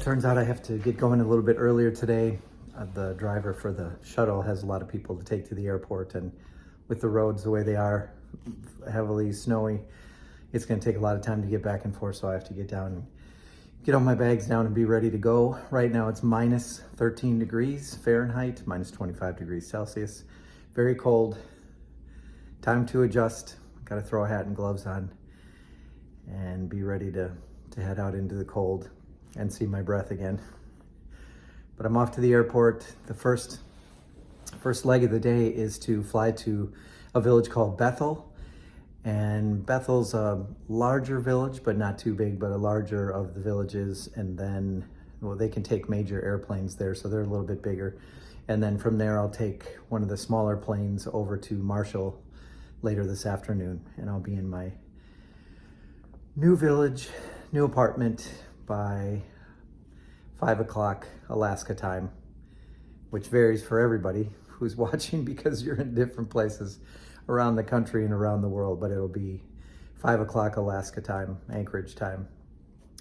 turns out I have to get going a little bit earlier today. The driver for the shuttle has a lot of people to take to the airport, and with the roads the way they are, heavily snowy, it's going to take a lot of time to get back and forth, so I have to get down and get all my bags down and be ready to go. Right now it's minus 13 degrees Fahrenheit, minus 25 degrees Celsius. Very cold. Time to adjust. Got to throw a hat and gloves on and be ready to head out into the cold and see my breath again. But I'm off to the airport. The first leg of the day is to fly to a village called Bethel. And Bethel's a larger village, but not too big, but a larger of the villages. And then, well, they can take major airplanes there, so they're a little bit bigger. And then from there, I'll take one of the smaller planes over to Marshall later this afternoon. And I'll be in my new village, new apartment by 5 o'clock Alaska time, which varies for everybody who's watching because you're in different places around the country and around the world, but it'll be 5 o'clock Alaska time, Anchorage time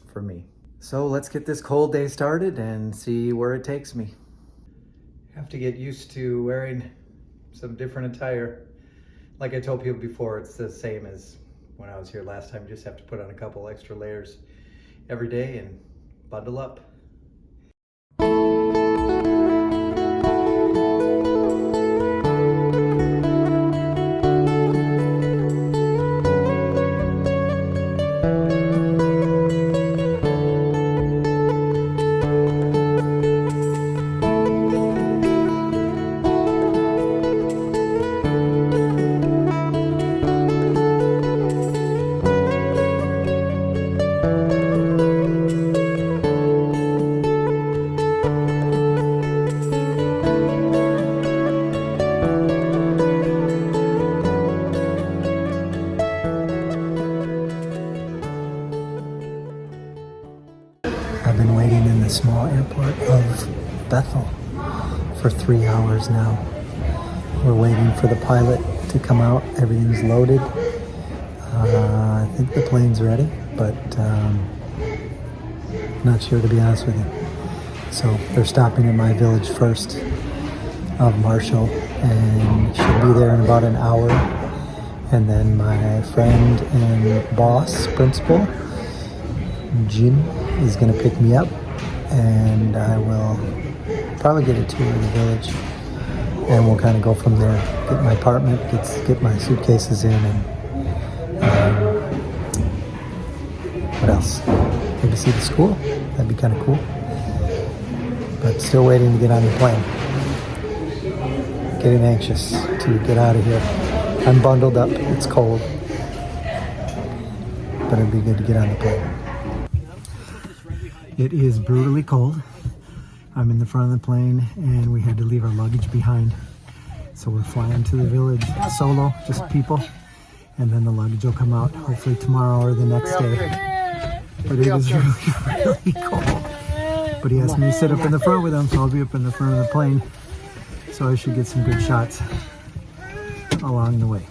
for me. So let's get this cold day started and see where it takes me. Have to get used to wearing some different attire. Like I told people before, it's the same as when I was here last time. You just have to put on a couple extra layers every day and bundle up. I've been waiting in the small airport of Bethel for 3 hours now. We're waiting for the pilot to come out. Everything's loaded. I think the plane's ready, but not sure, to be honest with you. So they're stopping in my village first of Marshall and should be there in about an hour. And then my friend and boss, principal, Jim, is going to pick me up, and I will probably get a tour of the village, and we'll kind of go from there. Get my apartment, get my suitcases in, and what else? Maybe see the school. That'd be kind of cool. But still waiting to get on the plane. Getting anxious to get out of here. I'm bundled up. It's cold, but it'd be good to get on the plane. It is brutally cold. I'm in the front of the plane and we had to leave our luggage behind. So we're flying to the village solo, just people. And then the luggage will come out hopefully tomorrow or the next day. But it is really, really cold. But he asked me to sit up in the front with him, so I'll be up in the front of the plane. So I should get some good shots along the way.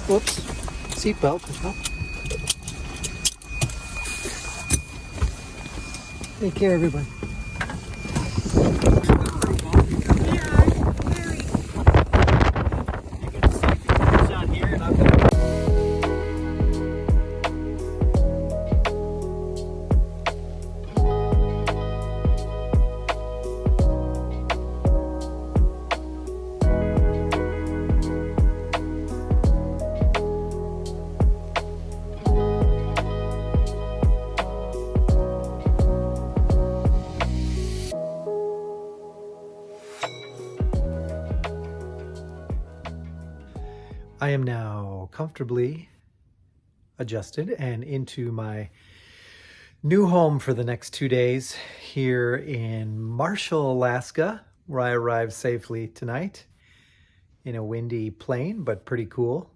Whoops. Seatbelt. Take care, everybody. I am now comfortably adjusted and into my new home for the next 2 days here in Marshall, Alaska, where I arrived safely tonight in a windy plane, but pretty cool.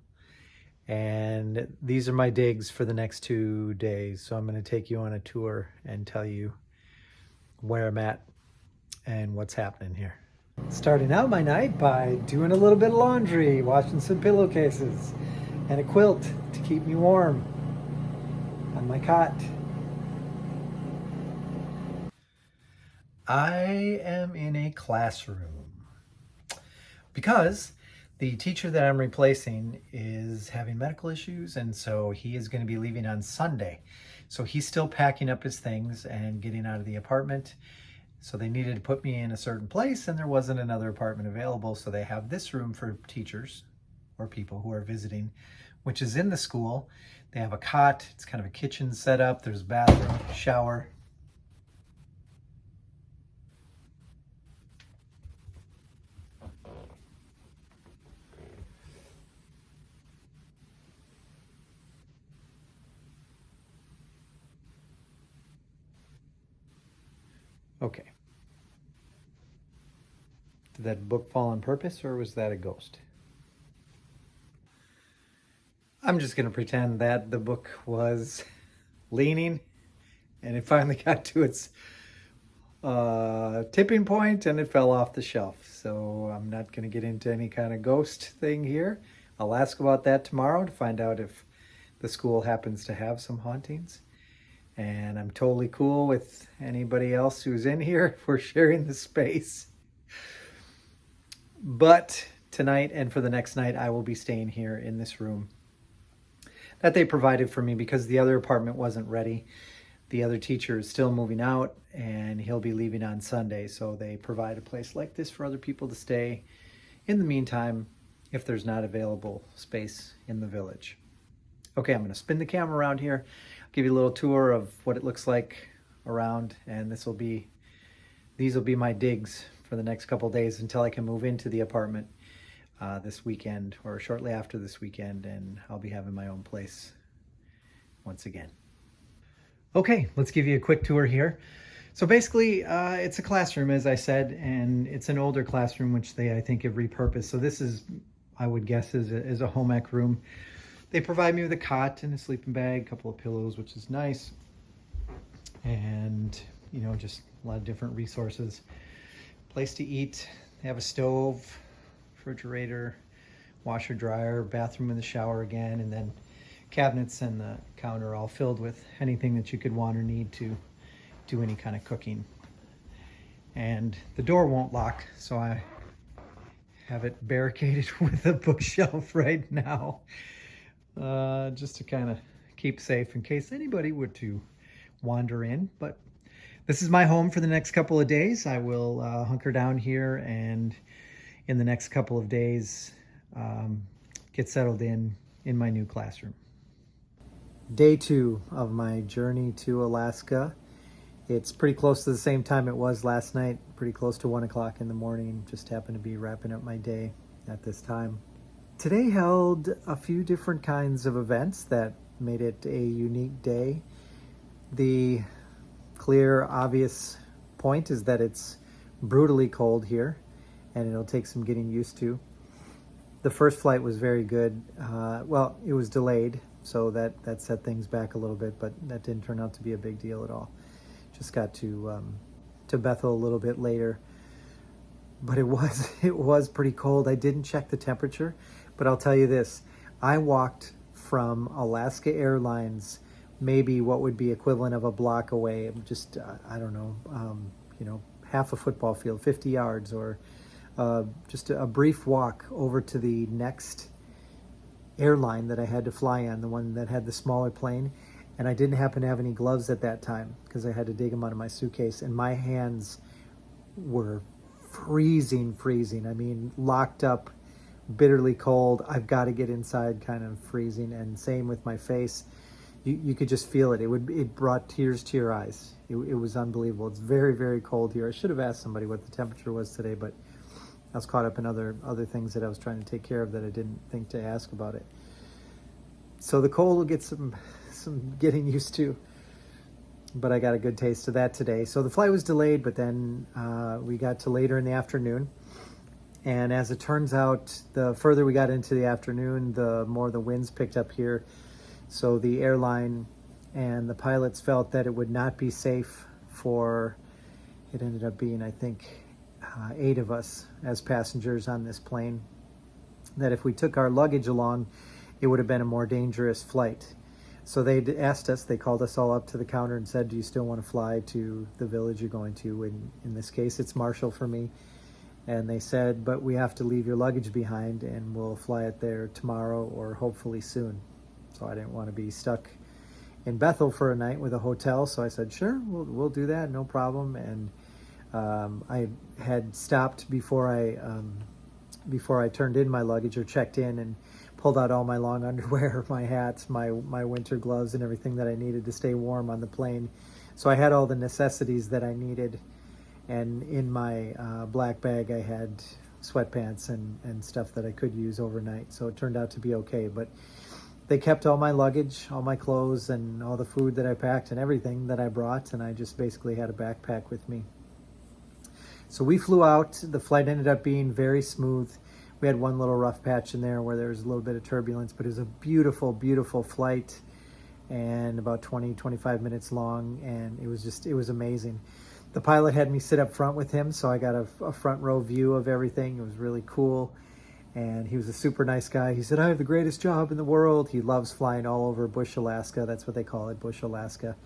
And these are my digs for the next 2 days. So I'm going to take you on a tour and tell you where I'm at and what's happening here. Starting out my night by doing a little bit of laundry, washing some pillowcases, and a quilt to keep me warm on my cot. I am in a classroom because the teacher that I'm replacing is having medical issues, and so he is going to be leaving on Sunday. So he's still packing up his things and getting out of the apartment. So they needed to put me in a certain place, and there wasn't another apartment available. So they have this room for teachers or people who are visiting, which is in the school. They have a cot. It's kind of a kitchen setup. There's a bathroom, shower. Okay. Did that book fall on purpose, or was that a ghost? I'm just going to pretend that the book was leaning and it finally got to its tipping point and it fell off the shelf. So I'm not going to get into any kind of ghost thing here. I'll ask about that tomorrow to find out if the school happens to have some hauntings. And I'm totally cool with anybody else who's in here if we're sharing the space. But tonight and for the next night, I will be staying here in this room that they provided for me because the other apartment wasn't ready. The other teacher is still moving out and he'll be leaving on Sunday. So they provide a place like this for other people to stay in the meantime if there's not available space in the village. Okay, I'm going to spin the camera around here, give you a little tour of what it looks like around, and these will be my digs for the next couple days until I can move into the apartment this weekend or shortly after this weekend, and I'll be having my own place once again. Okay, let's give you a quick tour here. So basically, it's a classroom, as I said, and it's an older classroom, which they, I think, have repurposed. So this is, I would guess, is a home ec room. They provide me with a cot and a sleeping bag, a couple of pillows, which is nice. And, you know, just a lot of different resources. Place to eat. They have a stove, refrigerator, washer, dryer, bathroom and the shower again, and then cabinets and the counter all filled with anything that you could want or need to do any kind of cooking. And the door won't lock, so I have it barricaded with a bookshelf right now, just to kind of keep safe in case anybody were to wander in. But this is my home for the next couple of days. I will hunker down here and in the next couple of days get settled in my new classroom. Day 2 of my journey to Alaska. It's pretty close to the same time it was last night, pretty close to 1 o'clock in the morning. Just happened to be wrapping up my day at this time. Today held a few different kinds of events that made it a unique day. The clear, obvious point is that it's brutally cold here, and it'll take some getting used to. The first flight was very good. Well, it was delayed, so that set things back a little bit, but that didn't turn out to be a big deal at all. Just got to Bethel a little bit later, but it was pretty cold. I didn't check the temperature, but I'll tell you this: I walked from Alaska Airlines, maybe what would be equivalent of a block away, just, I don't know, half a football field, 50 yards, or just a brief walk over to the next airline that I had to fly on, the one that had the smaller plane. And I didn't happen to have any gloves at that time because I had to dig them out of my suitcase. And my hands were freezing. I mean, locked up, bitterly cold. I've got to get inside, kind of freezing. And same with my face. You could just feel it. It brought tears to your eyes. It was unbelievable. It's very, very cold here. I should have asked somebody what the temperature was today, but I was caught up in other things that I was trying to take care of that I didn't think to ask about it. So the cold will get some getting used to, but I got a good taste of that today. So the flight was delayed, but then we got to later in the afternoon. And as it turns out, the further we got into the afternoon, the more the winds picked up here. So the airline and the pilots felt that it would not be safe for, it ended up being, I think, 8 of us as passengers on this plane, that if we took our luggage along, it would have been a more dangerous flight. So they asked us, they called us all up to the counter and said, do you still want to fly to the village you're going to? In this case, it's Marshall for me. And they said, but we have to leave your luggage behind and we'll fly it there tomorrow or hopefully soon. So I didn't want to be stuck in Bethel for a night with a hotel. So I said, sure, we'll do that, no problem. And I had stopped before I turned in my luggage or checked in and pulled out all my long underwear, my hats, my winter gloves, and everything that I needed to stay warm on the plane. So I had all the necessities that I needed. And in my black bag, I had sweatpants and stuff that I could use overnight. So it turned out to be okay. But they kept all my luggage, all my clothes, and all the food that I packed and everything that I brought. And I just basically had a backpack with me. So we flew out. The flight ended up being very smooth. We had one little rough patch in there where there was a little bit of turbulence, but it was a beautiful, beautiful flight and about 25 minutes long. And it was amazing. The pilot had me sit up front with him, so I got a front row view of everything. It was really cool. And he was a super nice guy. He said, I have the greatest job in the world. He loves flying all over Bush, Alaska. That's what they call it, Bush, Alaska.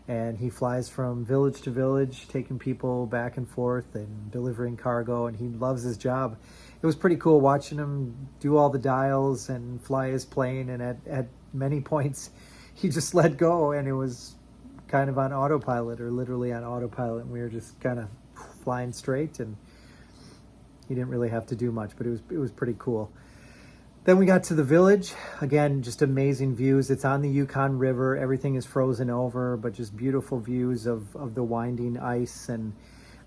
And he flies from village to village, taking people back and forth and delivering cargo, and he loves his job. It was pretty cool watching him do all the dials and fly his plane, and at many points he just let go, and it was kind of on autopilot, or literally on autopilot, and we were just kind of flying straight, and he didn't really have to do much, but it was pretty cool. Then we got to the village. Again, just amazing views. It's on the Yukon River. Everything is frozen over, but just beautiful views of the winding ice. And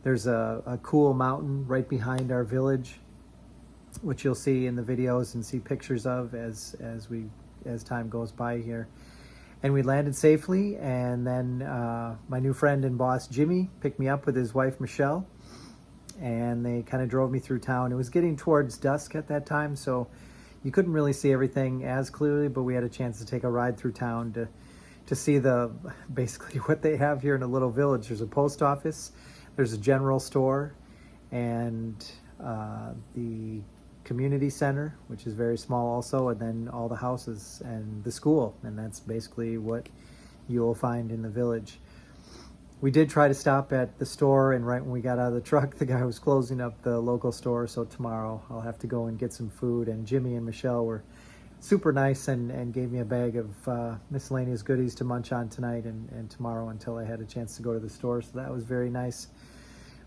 there's a cool mountain right behind our village, which you'll see in the videos and see pictures of as time goes by here. And we landed safely, and then my new friend and boss, Jimmy, picked me up with his wife, Michelle, and they kind of drove me through town. It was getting towards dusk at that time, so you couldn't really see everything as clearly, but we had a chance to take a ride through town to see basically what they have here in a little village. There's a post office, there's a general store, and the community center, which is very small also, and then all the houses and the school, and that's basically what you'll find in the village. We did try to stop at the store, and right when we got out of the truck, the guy was closing up the local store, so tomorrow I'll have to go and get some food. And Jimmy and Michelle were super nice and gave me a bag of miscellaneous goodies to munch on tonight and tomorrow until I had a chance to go to the store, so that was very nice.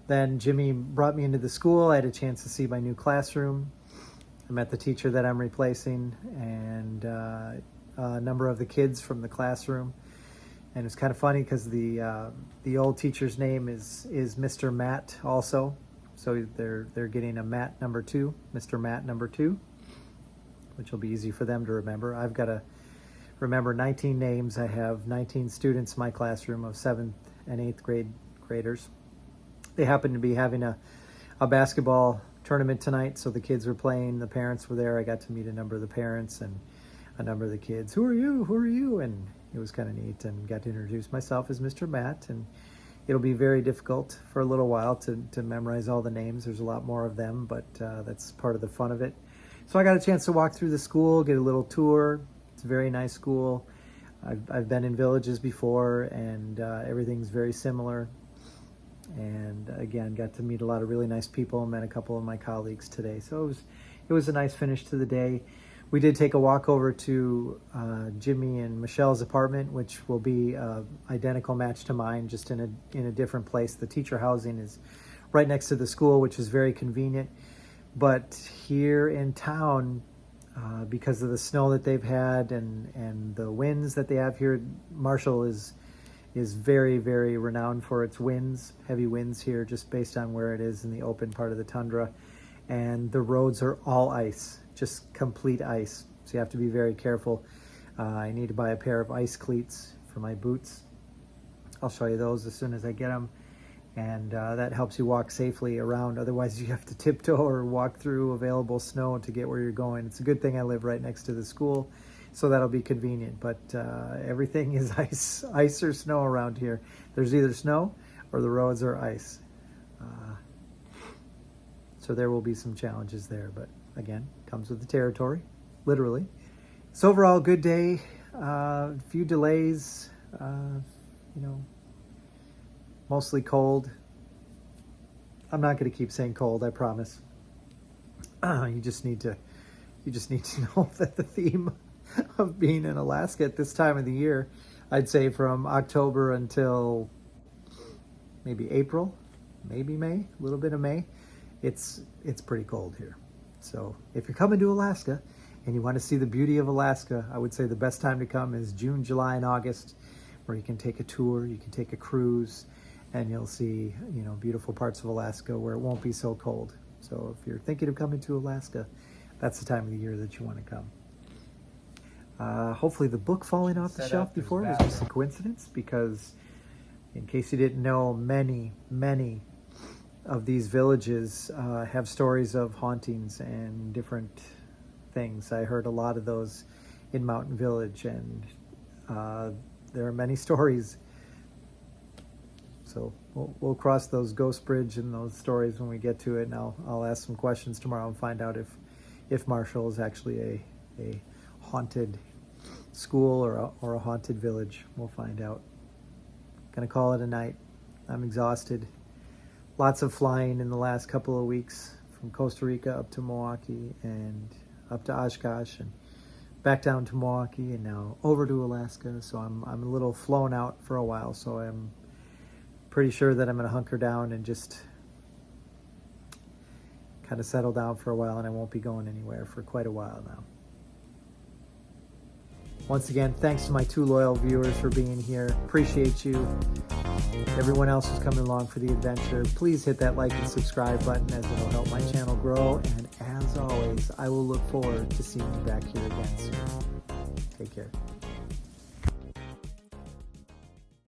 Then Jimmy brought me into the school. I had a chance to see my new classroom. I met the teacher that I'm replacing and a number of the kids from the classroom. And it's kind of funny because the old teacher's name is Mr. Matt also. So they're getting a Matt number 2, Mr. Matt number 2, which will be easy for them to remember. I've got to remember 19 names. I have 19 students in my classroom of 7th and 8th graders. They happen to be having a basketball tournament tonight, so the kids were playing, the parents were there. I got to meet a number of the parents and a number of the kids. Who are you? And it was kind of neat, and got to introduce myself as Mr. Matt. And it'll be very difficult for a little while to memorize all the names. There's a lot more of them, but that's part of the fun of it. So I got a chance to walk through the school, get a little tour. It's a very nice school. I've been in villages before, and everything's very similar. And again, got to meet a lot of really nice people. Met a couple of my colleagues today, so it was a nice finish to the day. We did take a walk over to Jimmy and Michelle's apartment, which will be identical match to mine, just in a different place. The teacher housing is right next to the school, which is very convenient. But here in town, because of the snow that they've had and the winds that they have here, Marshall is very, very renowned for its winds, heavy winds here, just based on where it is in the open part of the tundra. And the roads are all ice, just complete ice. So you have to be very careful. I need to buy a pair of ice cleats for my boots. I'll show you those as soon as I get them. And that helps you walk safely around. Otherwise, you have to tiptoe or walk through available snow to get where you're going. It's a good thing I live right next to the school, so that'll be convenient. But everything is ice or snow around here. There's either snow or the roads are ice. So there will be some challenges there, but again, comes with the territory, literally. So overall, good day. A few delays, mostly cold. I'm not going to keep saying cold, I promise. You just need to know that the theme of being in Alaska at this time of the year, I'd say from October until maybe April, maybe May, a little bit of May, it's pretty cold here. So if you're coming to Alaska and you want to see the beauty of Alaska, I would say the best time to come is June, July, and August, where you can take a tour, you can take a cruise, and you'll see, beautiful parts of Alaska where it won't be so cold. So if you're thinking of coming to Alaska, that's the time of the year that you want to come. Hopefully the book falling off the shelf before was just a coincidence, because in case you didn't know, many of these villages have stories of hauntings and different things. I heard a lot of those in Mountain Village, and there are many stories. So we'll cross those Ghost Bridge and those stories when we get to it, and I'll ask some questions tomorrow and find out if Marshall is actually a haunted school or a haunted village. We'll find out. Gonna call it a night. I'm exhausted. Lots of flying in the last couple of weeks, from Costa Rica up to Milwaukee and up to Oshkosh and back down to Milwaukee and now over to Alaska. So I'm a little flown out for a while. So I'm pretty sure that I'm going to hunker down and just kind of settle down for a while, and I won't be going anywhere for quite a while now. Once again, thanks to my 2 loyal viewers for being here. Appreciate you. Everyone else who's coming along for the adventure, please hit that like and subscribe button, as it'll help my channel grow. And as always, I will look forward to seeing you back here again soon. Take care.